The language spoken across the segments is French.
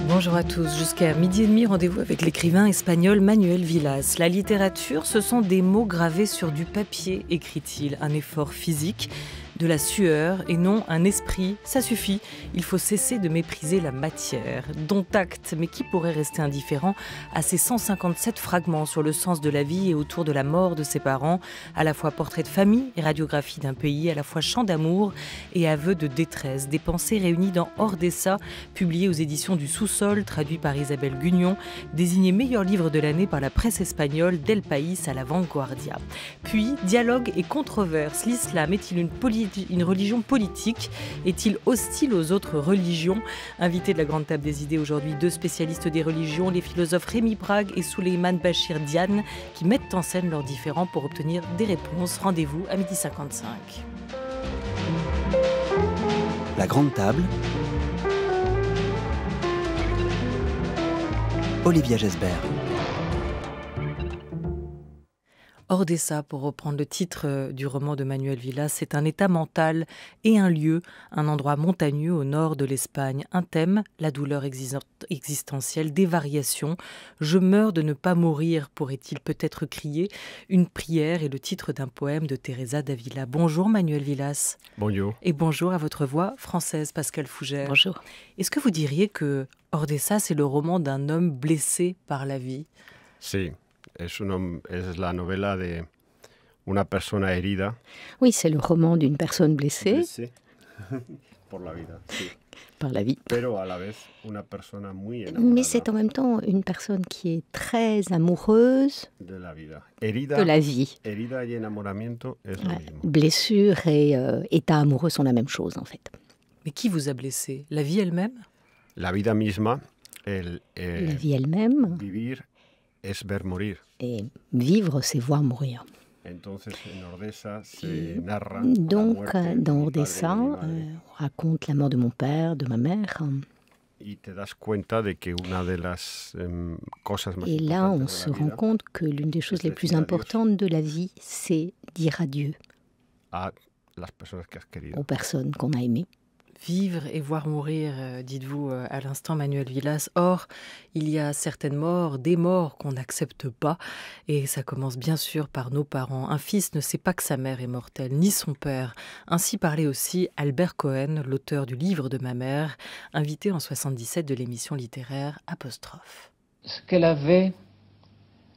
Bonjour à tous. Jusqu'à midi et demi, rendez-vous avec l'écrivain espagnol Manuel Villas. La littérature, ce sont des mots gravés sur du papier, écrit-il. Un effort physique, de la sueur et non un esprit. Ça suffit. Il faut cesser de mépriser la matière. Dont acte, mais qui pourrait rester indifférent à ces 157 fragments sur le sens de la vie et autour de la mort de ses parents, à la fois portrait de famille et radiographie d'un pays, à la fois chant d'amour et aveu de détresse. Des pensées réunies dans Ordessa, publié aux éditions du Sous-sol, traduit par Isabelle Gugnon, désigné meilleur livre de l'année par la presse espagnole d'El País à la Vanguardia. Puis, dialogue et controverse. L'islam est-il une religion politique? Est-il hostile aux autres religions? Invités de la grande table des idées aujourd'hui, deux spécialistes des religions, les philosophes Rémi Brague et Souleymane Bachir Diane, qui mettent en scène leurs différends pour obtenir des réponses. Rendez-vous à 12h55. La grande table. Olivia Gesbert. Ordessa, pour reprendre le titre du roman de Manuel Villas, c'est un état mental et un lieu, un endroit montagneux au nord de l'Espagne. Un thème, la douleur existentielle, des variations. Je meurs de ne pas mourir, pourrait-il peut-être crier. Une prière et le titre d'un poème de Teresa d'Avila. Bonjour Manuel Villas. Bonjour. Et bonjour à votre voix française, Pascal Fougère. Bonjour. Est-ce que vous diriez que Ordessa, c'est le roman d'un homme blessé par la vie? Sí. Es la novela de una persona herida. Oui, c'est le roman d'une personne blessée Por la vida, sí. par la vie. Pero a la vez una persona muy Mais enamorada c'est en même temps une personne qui est très amoureuse de la vida. Herida, de la vie. herida y enamoramiento es lo Ouais. mismo. Blessure et état amoureux sont la même chose en fait. Mais qui vous a blessé? La vie elle-même? La vida misma, La vie elle-même vivir es ver morir. et vivre, c'est voir mourir. Entonces en Ordessa se narra Donc, la muerte dans de mi Ordessa, padre y de mi madre. on raconte la mort de mon père, de ma mère. Y te das cuenta de que una de las cosas más Et là, on importantes se de la rend vida compte que l'une des choses les plus decir adiós. importantes de la vie, c'est dire adieu a las personas que has querido. aux personnes qu'on a aimées. Vivre et voir mourir, dites-vous à l'instant Manuel Villas. Or, il y a certaines morts, des morts qu'on n'accepte pas. Et ça commence bien sûr par nos parents. Un fils ne sait pas que sa mère est mortelle, ni son père. Ainsi parlait aussi Albert Cohen, l'auteur du livre de ma mère, invité en 77 de l'émission littéraire Apostrophe. Ce qu'elle avait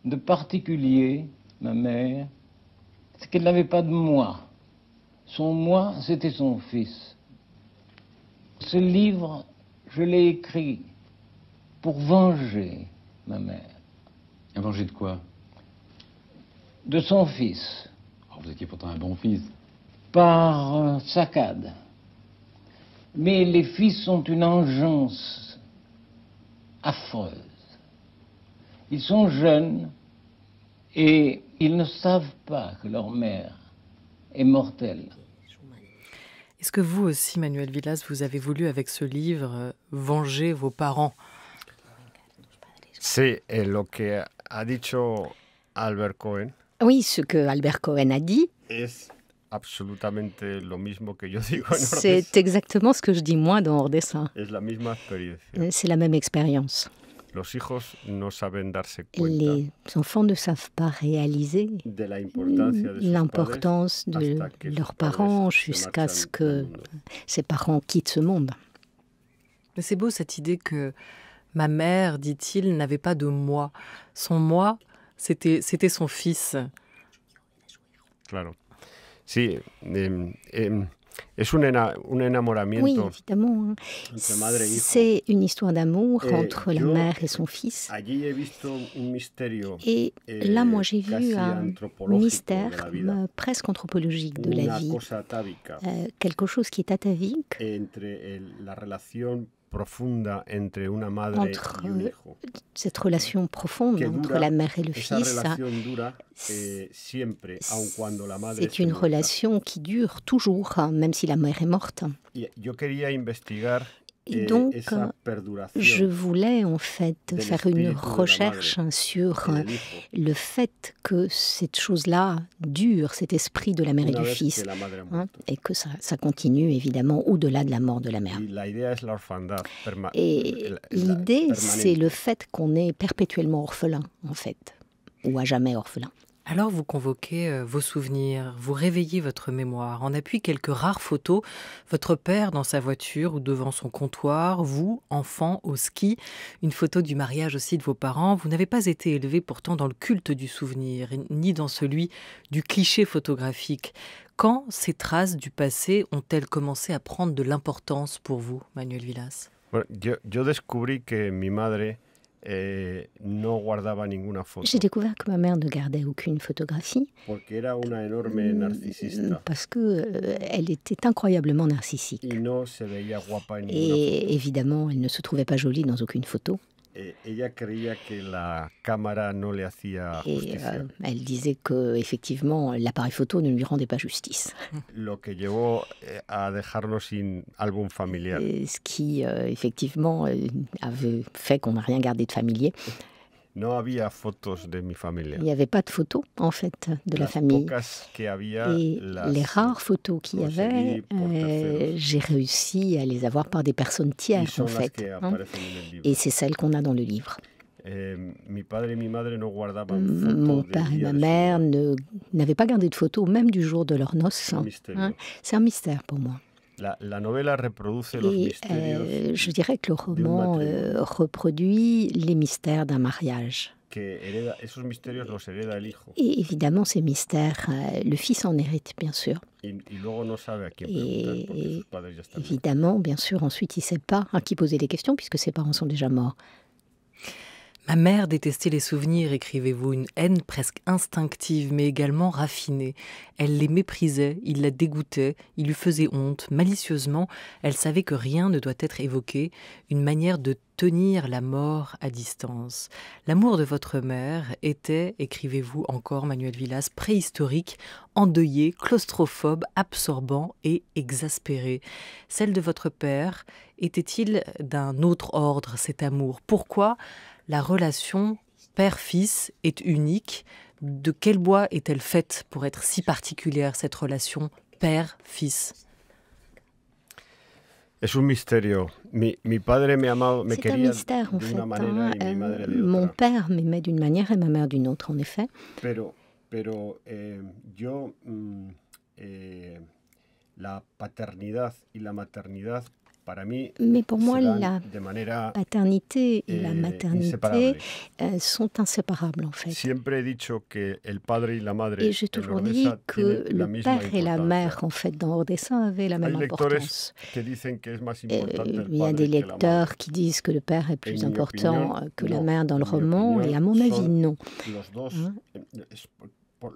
de particulier, ma mère, c'est qu'elle n'avait pas de moi. Son moi, c'était son fils. Ce livre, je l'ai écrit pour venger ma mère. Et venger de quoi? De son fils, Oh, vous étiez pourtant un bon fils. par saccade. Mais les fils ont une engeance affreuse. Ils sont jeunes et ils ne savent pas que leur mère est mortelle. Est-ce que vous aussi, Manuel Villas, vous avez voulu avec ce livre venger vos parents? Sí, lo que ha dicho Albert Cohen Oui, ce que Albert Cohen a dit, es absolutamente lo mismo que yo digo en Ordessa. c'est exactement ce que je dis moi dans Ordessa. Es la misma experiencia. C'est la même expérience. Los hijos no saben darse cuenta Les enfants ne savent pas réaliser de la importancia de sus l'importance padres de hasta que leurs sus padres parents se jusqu'à marchan ce del que mundo. ces parents quittent ce monde. Mais c'est beau cette idée que ma mère, dit-il, n'avait pas de moi. Son moi, c'était son fils. Claro. Sí, es un Oui, enamoramiento évidemment. entre madre e hijo. C'est une histoire d'amour entre la yo mère et son fils. Allí he visto un misterio Et là, moi, j'ai casi vu un antropológico de mystère la vida. presque anthropologique de la Una vie. cosa atávica Quelque chose qui est atavique entre la relación profunda entre una madre entre y un hijo. cette relation profonde Que entre dura, la mère et le Esa fils. relación dura siempre, aun cuando la madre C'est esté une muerta. relation qui dure toujours, même si la mère est morte. Y yo quería investigar Et donc, esa perduración je voulais en fait del faire une espíritu de la recherche madre sur y del hijo, le fait que cette chose-là dure, cet esprit de la mère et una du vez fils, que la madre ha hein, muerto. et que ça continue évidemment au-delà de la mort de la mère. Y la idea es la orfandad Et l'idée, c'est le fait qu'on est perpétuellement orphelin, en fait, ou à jamais orphelin. Alors vous convoquez vos souvenirs, vous réveillez votre mémoire. En appui quelques rares photos, votre père dans sa voiture ou devant son comptoir, vous, enfant, au ski, une photo du mariage aussi de vos parents. Vous n'avez pas été élevé pourtant dans le culte du souvenir, ni dans celui du cliché photographique. Quand ces traces du passé ont-elles commencé à prendre de l'importance pour vous, Manuel Vilas? Bueno, yo descubrí que mi madre no guardaba ninguna foto J'ai découvert que ma mère ne gardait aucune photographie porque era una enorme narcisista parce que elle était incroyablement narcissique. y no se veía guapa en ninguna Et évidemment, elle ne se trouvait pas jolie dans aucune photo. foto. Ella creía que la cámara no le hacía Et justicia, elle disait que effectivement, l'appareil photo ne lui rendait pas justice. lo que llevó a dejarnos sin álbum familiar. Et ce qui, effectivement, avait fait qu'on n'a rien gardé de familier. No había fotos de mi familia. Il n'y avait pas de photos, en fait, de la Las famille. pocas que había, Et las les rares photos qu'il y avait, conseguí por terceros. j'ai réussi à les avoir par des personnes y tiers, son en las fait. que hein. aparecen en el libro. Et c'est celles qu'on a dans le livre. Mi padre y mi madre no guardaban Mon fotos père del et día ma de su mère boda. n'avaient pas gardé de photos, même du jour de leur noces. Es un misterio. hein. C'est un mystère pour moi. La novela reproduce los Et misterios je dirais que le roman matrimonio. reproduit les mystères d'un mariage. esos misterios los hereda el hijo Et évidemment, ces mystères, le fils en hérite, bien sûr. y luego no sabe a quién preguntar porque Et sus padres ya están muertos. évidemment, bien sûr, ensuite, il ne sait pas à qui poser des questions puisque ses parents sont déjà morts. Ma mère détestait les souvenirs, écrivez-vous, une haine presque instinctive, mais également raffinée. Elle les méprisait, il la dégoûtait, il lui faisait honte. Malicieusement, elle savait que rien ne doit être évoqué, une manière de tenir la mort à distance. L'amour de votre mère était, écrivez-vous encore, Manuel Vilas, préhistorique, endeuillé, claustrophobe, absorbant et exaspéré. Celle de votre père était-il d'un autre ordre, cet amour? Pourquoi la relation père-fils est unique? De quel bois est-elle faite pour être si particulière, cette relation père-fils? Es un misterio. Mi padre me amaba, me C'est un quería mystère, en de fait. una manera y mi madre de Mon otra. père m'aimait d'une manière et ma mère d'une autre, en effet. Pero yo la paternidad y la maternidad para mí Mais pour moi, se dan la de manera paternité et la maternité inseparable. sont inséparables, en fait. Siempre he dicho que el padre y la madre Et j'ai en toujours dit Ordesa que tienen la le misma père et la importancia. mère, en fait, dans Ordesa, avaient la même Hay lectores importance. que dicen que es más importante el Il y a padre des que la madre. lecteurs qui disent que le père est plus En mi important opinión, que la no. mère dans le En mi roman, opinión, et à mon avis, son non. Los dos, Hein?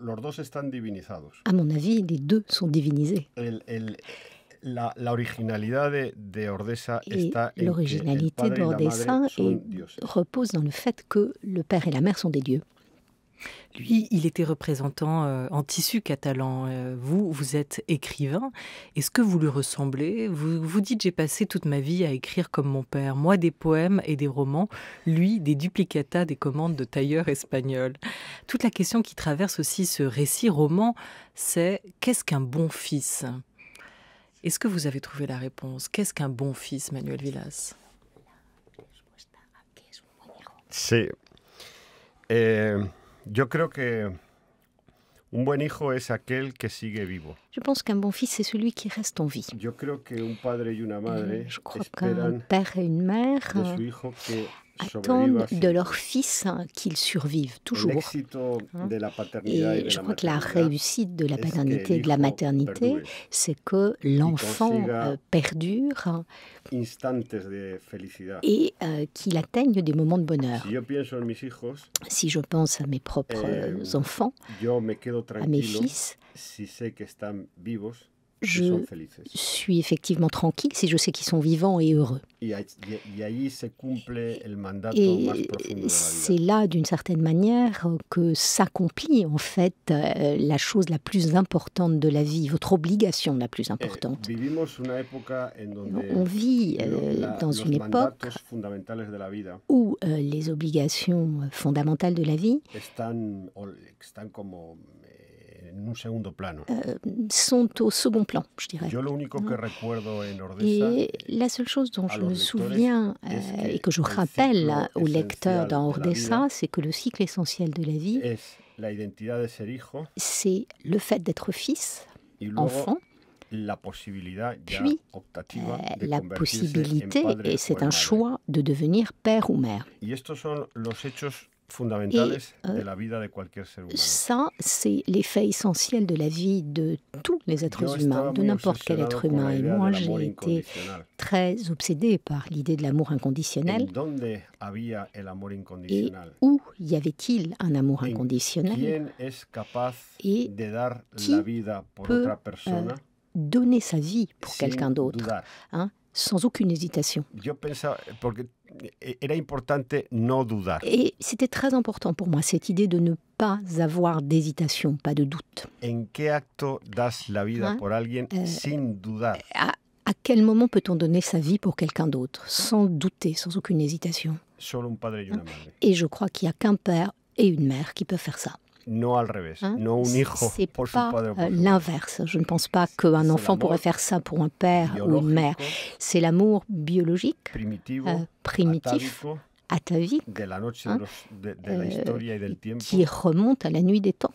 los dos están divinizados. À mon avis, les deux sont divinisés. La originalidad de Ordesa Et está en que el l'originalité padre y la d'Ordesa madre son dioses. repose dans le fait que le père et la mère sont des dieux. Lui, il était représentant en tissu catalan. Vous êtes écrivain. Est-ce que vous lui ressemblez? Vous dites, j'ai passé toute ma vie à écrire comme mon père. Moi, des poèmes et des romans. Lui, des duplicatas, des commandes de tailleurs espagnols. Toute la question qui traverse aussi ce récit roman, c'est qu'est-ce qu'un bon fils? Est-ce que vous avez trouvé la réponse? Qu'est-ce qu'un bon fils, Manuel Vilas? Sí. Yo creo que un buen hijo es aquel que sigue vivo. Je pense qu'un bon fils, c'est celui qui reste en vie. Yo creo que un padre y una madre Je crois qu'un esperan père et une mère de su hijo que attendent sobreviva de leur fils qu'il survive El toujours. éxito de la paternidad y Et de je la crois que la maternidad réussite de la es que paternité el et de la hijo maternité, perdure. c'est que l'enfant consiga perdure Instantes de felicidad. et qu'il atteigne des moments de bonheur. Si yo pienso en mis hijos, Si je pense à mes propres enfants, yo me quedo à mes tranquilo fils, si sé que están vivos si son Je felices. suis effectivement tranquille si je sais qu'ils sont vivants et heureux. Y allí se cumple el mandato más Et profundo de c'est la vida. là, d'une certaine manière, que s'accomplit en fait la chose la plus importante de la vie, votre obligation la plus importante. Vivimos una época en donde On vit dans los une époque mandatos fundamentales de la vida où les obligations fondamentales de la vie están como en un segundo plano. sont au second plan, je dirais. Yo lo único que recuerdo en Ordesa Et la seule chose dont a je los me lectores souviens es que et que je el rappelle ciclo aux lecteurs dans esencial de la Ordesa, vida c'est que le cycle essentiel de la vie, es la identidad de ser hijo c'est le fait d'être fils, y luego enfant, la posibilidad ya puis optativa de la convertirse en possibilité, padre et o c'est en un madre. choix de devenir père ou mère. Y estos son los hechos fundamentales de la vida de cualquier ser humano. Ça, c'est les faits essentiels de la vie de tous les êtres Yo humains, estaba de muy n'importe quel obsesionado être con humain. la Et idea moi, del amor j'ai été incondicional. très obsédée par l'idée de l'amour ¿En inconditionnel. dónde había el amor Et incondicional? où y avait-il un amour ¿En inconditionnel? quién es capaz Et de dar qui la vida por peut, otra persona Donner sa vie pour sin quelqu'un d'autre, dudar? sans aucune hésitation. Yo pensaba, porque era importante no dudar. Et c'était très important pour moi, cette idée de ne pas avoir d'hésitation, pas de doute. ¿En qué acto das la vida por alguien sin dudar? À quel moment peut-on donner sa vie pour quelqu'un d'autre, sans douter, sans aucune hésitation? Solo un padre y una madre. Et je crois qu'il n'y a qu'un père et une mère qui peuvent faire ça. No al revés, no un hijo C'est por su pas padre o por su madre. l'inverse. Je ne pense pas qu'un enfant pourrait faire ça pour un père ou une mère. Biológico, C'est l'amour biologique, primitivo, primitif, atávico, atavique, de la noche de la historia y del tiempo. qui remonte à la nuit des temps.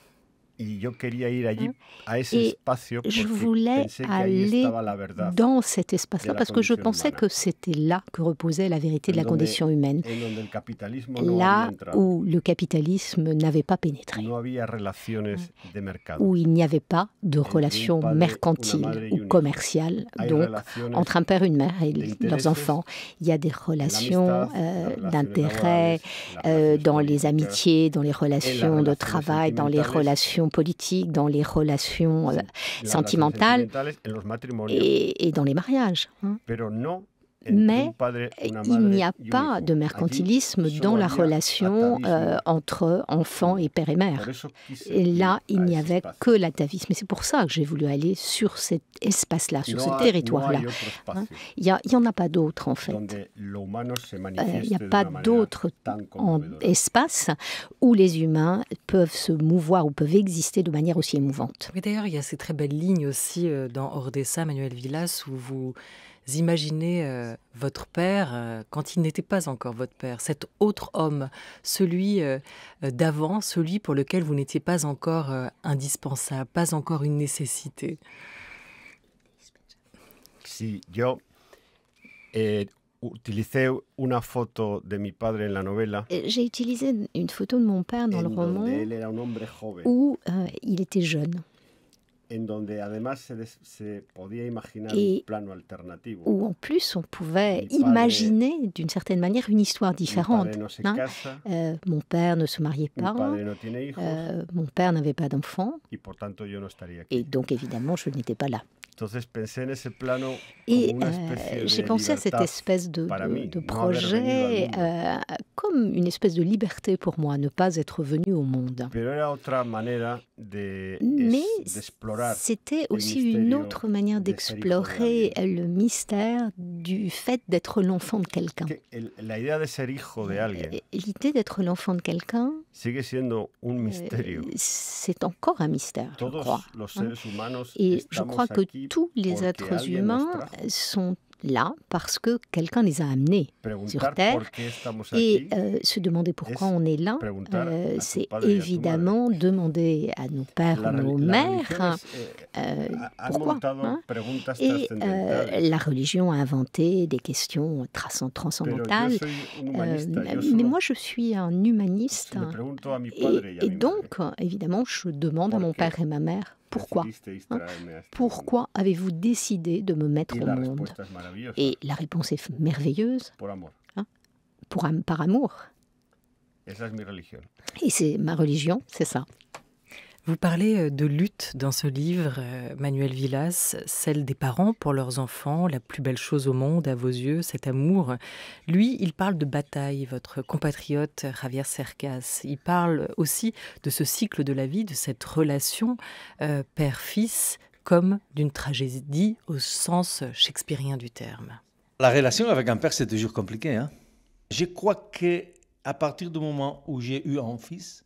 Y yo quería ir allí, a ese Et espacio, je porque voulais pensé que ahí aller estaba la verdad, dans cet espace-là de la parce que je condition pensais humana. que c'était là que reposait la vérité de la En donde- condition humaine. en donde el capitalismo no había Là entrado. où le capitalisme n'avait pas pénétré, No había relaciones de mercado. où il n'y avait pas de relations padre, mercantiles una madre y un ou hijo. commerciales, Hay donc relaciones entre un père et une mère et de leurs intereses, enfants. Il y a des relations l'amistad, las relaciones d'intérêt, laborales, las relaciones dans les políticas, amitiés, dans les relations de relaciones travail, dans les sentimentales. relations politiques, dans les relations las relaciones sentimentales sentimentales en los matrimonios, et dans les mariages. pero no entre Mais un padre, una il madre n'y a y un pas hijo. de mercantilisme Allí dans solo la había relation atavismo. entre enfants et père et mère. Por eso quise Et là, ir il a n'y ese avait espacio. que l'atavisme. Et c'est pour ça que j'ai voulu aller sur cet espace-là, sur No ce hay- territoire-là. no hay otro espacio Il n'y en a pas d'autre, en fait. donde lo humano se Il manifieste n'y a de pas una manera d'autre tan en conmovedora. espace où les humains peuvent se mouvoir ou peuvent exister de manière aussi émouvante. Mais d'ailleurs, il y a ces très belles lignes aussi dans Ordesa, Manuel Villas, où vous imaginez votre père quand il n'était pas encore votre père, cet autre homme, celui d'avant, celui pour lequel vous n'étiez pas encore indispensable, pas encore une nécessité. Si yo utilicé una foto de mi padre en la novela, J'ai utilisé une photo de mon père dans le en roman donde él era un hombre joven, où il était jeune, en donde además se podía imaginar Et un plano alternativo. où en plus on pouvait Mi padre- imaginer d'une certaine manière une histoire Mi différente. padre no se hein. casa, Mon père ne se mariait mi pas, padre no tiene hijos mon père n'avait pas d'enfants, y por tanto yo no estaría aquí. et donc évidemment je n'étais pas là. Entonces pensé en ese plano Et como una especie de j'ai pensé à cette libertad espèce de para mí, de no haber projet venido al comme une espèce de liberté pour moi, ne pas être venu au monde. Pero era otra manera de Mais explorar c'était el aussi une misterio autre manière de ser hijo de d'explorer alguien. le mystère du fait d'être l'enfant de quelqu'un. que la idea de ser hijo de alguien L'idée d'être l'enfant de quelqu'un, sigue siendo un misterio. c'est encore un mystère, je Todos crois. los seres humanos Et je estamos crois que aquí tous les porque êtres alguien nos humains trajo. sont là parce que quelqu'un les a amenés sur Preguntar Terre. por qué estamos Et aquí, se demander pourquoi on est là, preguntar a tu c'est padre y a tu évidemment demander à nos pères la ou reli- nos las mères religiones, han pourquoi. montado hein. preguntas Et trascendentales. la religion a inventé des questions Pero transcendantales. yo soy un humanista, yo Mais solo moi, je suis un humaniste. le pregunto a mi padre y a Et mi donc, évidemment, je demande à mon Porque père et ma mère, madre, pourquoi decidisteis traerme a este Pourquoi avez-vous décidé de me mettre mundo? Y au la monde? respuesta es maravillosa, Et la réponse est merveilleuse, por amor. par amour. Esa es mi religión. Et c'est ma religion, c'est ça. Vous parlez de lutte dans ce livre, Manuel Villas, celle des parents pour leurs enfants, la plus belle chose au monde à vos yeux, cet amour. Lui, il parle de bataille, votre compatriote Javier Cercas. Il parle aussi de ce cycle de la vie, de cette relation père-fils, comme d'une tragédie au sens shakespearien du terme. La relation avec un père, c'est toujours compliqué, hein? Je crois qu'à partir du moment où j'ai eu un fils,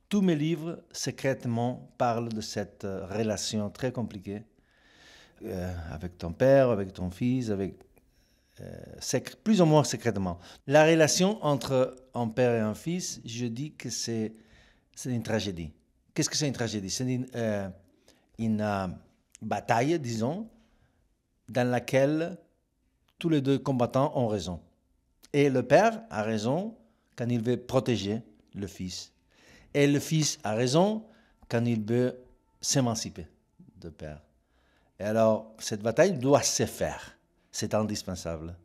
tous mes livres, secrètement, parlent de cette relation très compliquée avec ton père, avec ton fils, plus ou moins secrètement. La relation entre un père et un fils, je dis que c'est une tragédie. Qu'est-ce que c'est une tragédie? C'est une bataille, disons, dans laquelle tous les deux combattants ont raison. Et le père a raison quand il veut protéger le fils. Et le fils a raison quand il veut s'émanciper de père. Et alors, cette bataille doit se faire. C'est indispensable.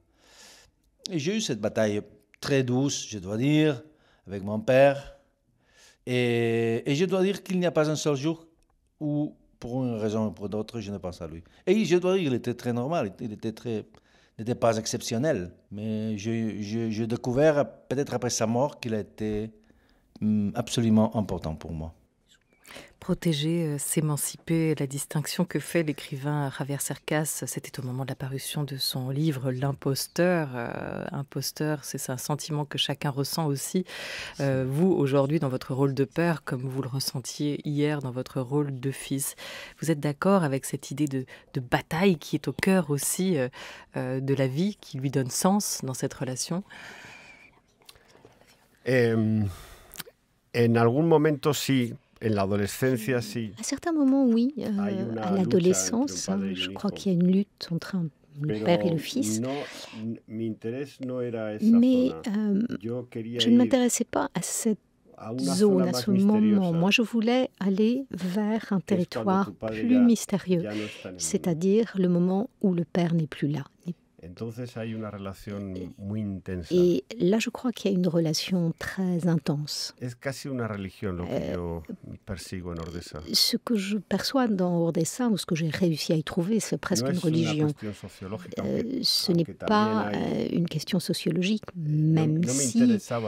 Et j'ai eu cette bataille très douce, je dois dire, avec mon père. Et je dois dire qu'il n'y a pas un seul jour où, pour une raison ou pour d'autres, je ne pense à lui. Et je dois dire qu'il était très normal, il n'était pas exceptionnel. Mais j'ai découvert, peut-être après sa mort, qu'il a été absolument important pour moi. Protéger, s'émanciper, la distinction que fait l'écrivain Javier Cercas, c'était au moment de la parution de son livre L'imposteur. Imposteur, c'est un sentiment que chacun ressent aussi. Vous, aujourd'hui, dans votre rôle de père, comme vous le ressentiez hier dans votre rôle de fils, vous êtes d'accord avec cette idée de bataille qui est au cœur aussi de la vie, qui lui donne sens dans cette relation? En algún momento sí, en l'adolescencia sí. À certains moments, oui. À l'adolescence, je crois qu'il y a une lutte entre le père et le fils. Mais je ne m'intéressais pas à cette zone, à ce moment. Moi, je voulais aller vers un territoire plus mystérieux, c'est-à-dire le moment où le père n'est plus là. Et là, je crois qu'il y a une relation très intense. Ce que je perçois dans Ordesa, ou ce que j'ai réussi à y trouver, c'est presque une religion. Ce n'est pas une question sociologique, même si ça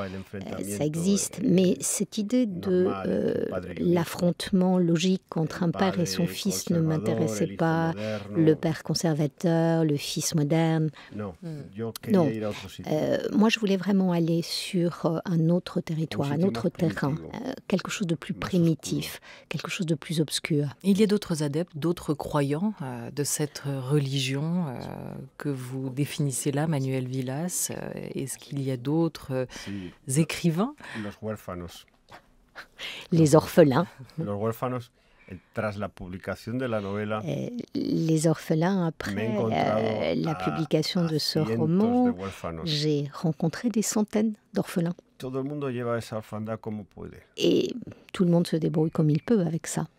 existe. Mais cette idée de l'affrontement logique entre un père et son fils ne m'intéressait pas. Le père conservateur, le fils moderne. Non. Moi, je voulais vraiment aller sur un autre territoire, un autre terrain, quelque chose de plus primitif, quelque chose de plus obscur. Il y a d'autres adeptes, d'autres croyants de cette religion que vous définissez là, Manuel Villas. Est-ce qu'il y a d'autres écrivains? Les orphelins. Les orphelins, après la publication de ce roman, j'ai rencontré des centaines d'orphelins. Et tout le monde se débrouille comme il peut avec ça.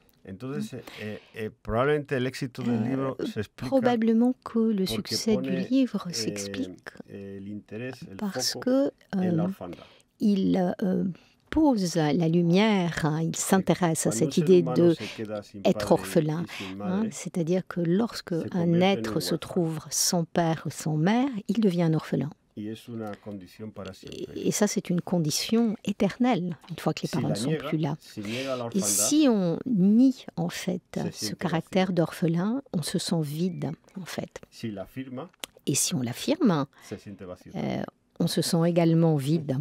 Probablement que le succès du livre s'explique parce que il pose la lumière, il s'intéresse à cette idée d'être orphelin. C'est-à-dire que lorsque un être se trouve sans père ou sans mère, il devient un orphelin. Et ça, c'est une condition éternelle, une fois que les parents ne sont plus là. Et si on nie, en fait, ce caractère d'orphelin, on se sent vide, en fait. Et si on l'affirme, on se sent également vide.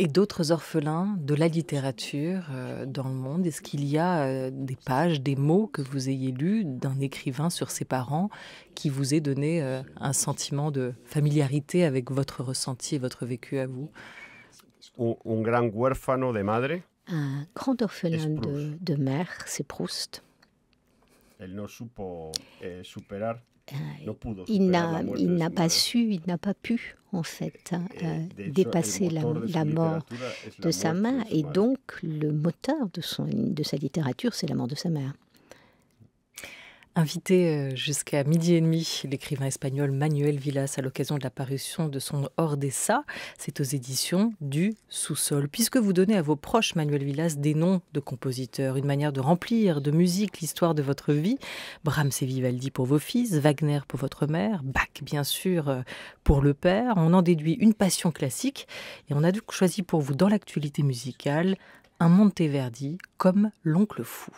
Et d'autres orphelins de la littérature dans le monde, est-ce qu'il y a des pages, des mots que vous ayez lus d'un écrivain sur ses parents qui vous ait donné un sentiment de familiarité avec votre ressenti et votre vécu à vous? Un grand huérfano de madre. Un grand orphelin de mère, c'est Proust. Elle no supo superar. Il n'a pas pu, en fait, dépasser la mort de sa mère. Et donc, le moteur de sa littérature, c'est la mort de sa mère. Invité jusqu'à 12h30, l'écrivain espagnol Manuel Vilas à l'occasion de la parution de son Ordessa, c'est aux éditions du Sous-sol. Puisque vous donnez à vos proches, Manuel Vilas, des noms de compositeurs, une manière de remplir de musique l'histoire de votre vie, Brahms et Vivaldi pour vos fils, Wagner pour votre mère, Bach bien sûr pour le père, on en déduit une passion classique et on a donc choisi pour vous dans l'actualité musicale un Monteverdi comme l'oncle fou.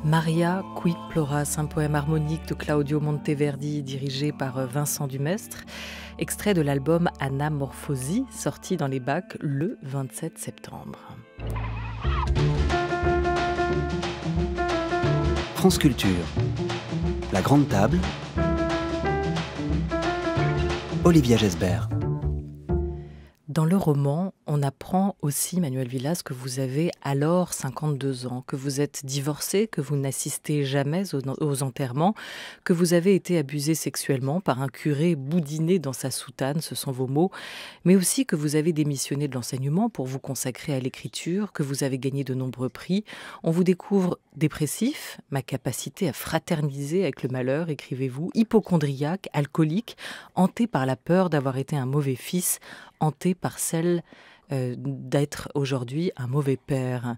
Maria qui ploras, un poème harmonique de Claudio Monteverdi dirigé par Vincent Dumestre, extrait de l'album Anamorphosi, sorti dans les bacs le 27 septembre. France Culture, la grande table, Olivia Gesbert. Dans le roman, on apprend aussi, Manuel Vilas, que vous avez alors 52 ans, que vous êtes divorcé, que vous n'assistez jamais aux enterrements, que vous avez été abusé sexuellement par un curé boudiné dans sa soutane, ce sont vos mots, mais aussi que vous avez démissionné de l'enseignement pour vous consacrer à l'écriture, que vous avez gagné de nombreux prix. On vous découvre dépressif, ma capacité à fraterniser avec le malheur, écrivez-vous, hypocondriaque, alcoolique, hanté par la peur d'avoir été un mauvais fils, hanté par celle d'être aujourd'hui un mauvais père.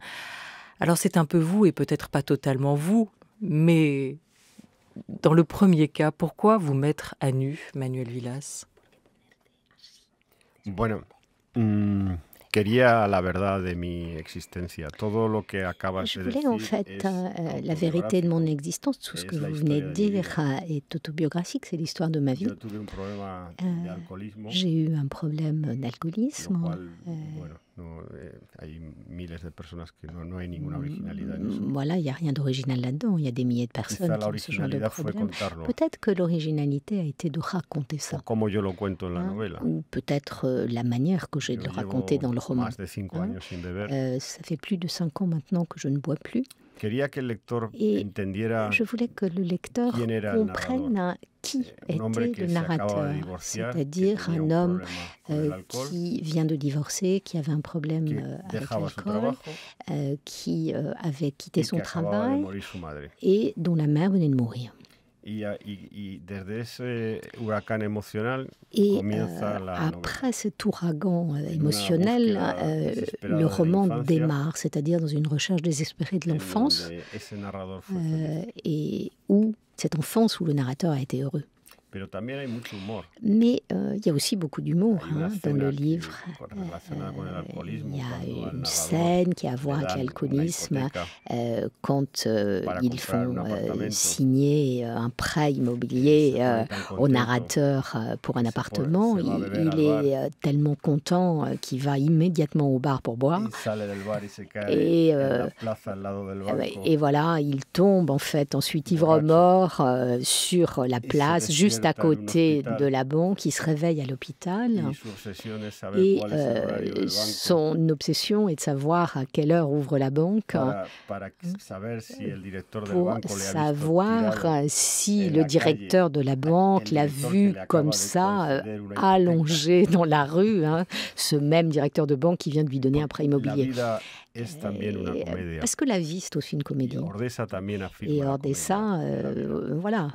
Alors c'est un peu vous et peut-être pas totalement vous, mais dans le premier cas, pourquoi vous mettre à nu, Manuel Vilas? Bueno, quería la verdad de mi existencia. Todo lo que acabas de decir. Je voulais en fait la vérité de mon existence. Tout ce que vous venez de dire est autobiographique, c'est l'histoire de ma vie. J'ai eu un problème d'alcoolisme. Voilà, il n'y a rien d'original là-dedans. Il y a des milliers de personnes qui ont ce genre de problème. Peut-être que l'originalité a été de raconter ça. Ou peut-être la manière que j'ai de raconter dans le roman. Ça fait plus de 5 ans maintenant que je ne bois plus. Et je voulais que le lecteur comprenne qui était le narrateur, c'est-à-dire un homme qui vient de divorcer, qui avait un problème avec l'alcool, qui avait quitté son travail et dont la mère venait de mourir. Et après cet ouragan émotionnel, le roman démarre, c'est-à-dire dans une recherche désespérée de l'enfance, et où cette enfance où le narrateur a été heureux. Mais il y a aussi beaucoup d'humour dans le livre. Il y a une scène qui a à voir avec l'alcoolisme quand ils font signer un prêt immobilier au narrateur pour un appartement. Il est tellement content qu'il va immédiatement au bar pour boire. Et voilà, il tombe en fait ensuite ivre-mort sur la place juste à côté de la banque. Il se réveille à l'hôpital et son obsession est de savoir à quelle heure ouvre la banque pour savoir si le directeur de la banque l'a vu comme ça, allongé dans la rue, ce même directeur de banque qui vient de lui donner un prêt immobilier. Parce que la vie, c'est aussi une comédie. Et Ordesa, voilà,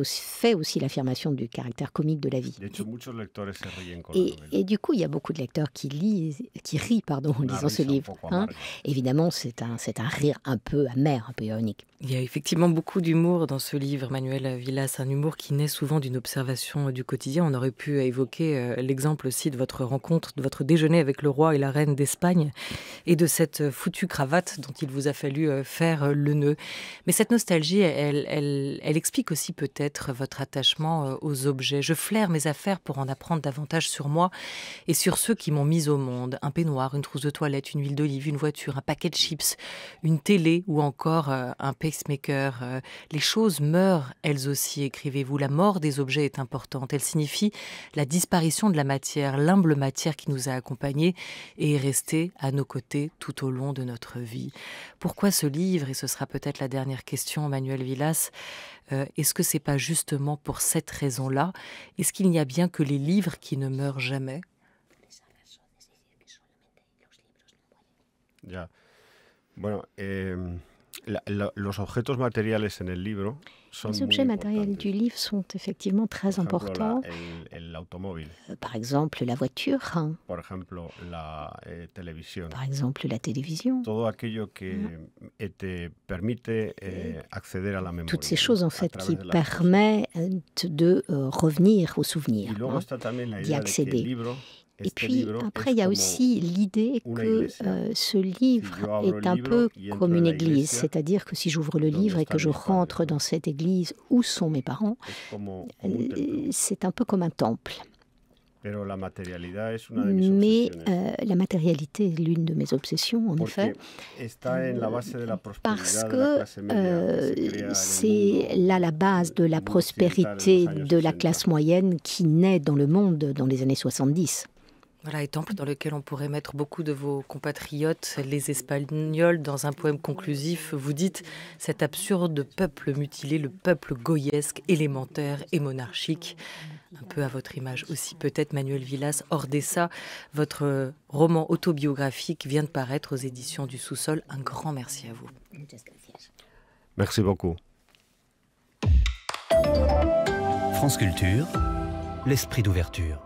fait aussi l'affirmation du caractère comique de la vie. Et du coup, il y a beaucoup de lecteurs qui rient en lisant ce livre. Évidemment, c'est un rire un peu amer, un peu ironique. Il y a effectivement beaucoup d'humour dans ce livre, Manuel Villas, un humour qui naît souvent d'une observation du quotidien. On aurait pu évoquer l'exemple aussi de votre rencontre, de votre déjeuner avec le roi et la reine d'Espagne et de cette foutue cravate dont il vous a fallu faire le nœud. Mais cette nostalgie, elle explique aussi peut-être votre attachement aux objets. Je flaire mes affaires pour en apprendre davantage sur moi et sur ceux qui m'ont mise au monde. Un peignoir, une trousse de toilette, une huile d'olive, une voiture, un paquet de chips, une télé ou encore un pacemaker. Les choses meurent, elles aussi, écrivez-vous. La mort des objets est importante. Elle signifie la disparition de la matière, l'humble matière qui nous a accompagnés et est restée à nos côtés tout au long de notre vie. Pourquoi ce livre? Et ce sera peut-être la dernière question, Manuel Villas. Est-ce que c'est pas justement pour cette raison-là? Est-ce qu'il n'y a bien que les livres qui ne meurent jamais? Ya. Bueno, los objetos materiales en el libro Les objets matériels du livre sont effectivement très importants. Par exemple, la voiture. Par exemple, la télévision. Toutes ces choses, en fait, qui permettent de revenir aux souvenirs, d'y accéder. Et puis, après, il y a aussi l'idée que ce livre est un peu comme une église. C'est-à-dire que si j'ouvre le livre et que je rentre dans cette église où sont mes parents, c'est un peu comme un temple. Mais la matérialité est l'une de mes obsessions, en effet, parce que c'est là la base de la prospérité de la classe moyenne qui naît dans le monde dans les années 70. Voilà, et temple dans lequel on pourrait mettre beaucoup de vos compatriotes, les Espagnols. Dans un poème conclusif, vous dites « Cet absurde peuple mutilé, le peuple goyesque, élémentaire et monarchique ». Un peu à votre image aussi, peut-être, Manuel Villas. Ordesa, votre roman autobiographique vient de paraître aux éditions du Sous-sol. Un grand merci à vous. Merci beaucoup. France Culture, l'esprit d'ouverture.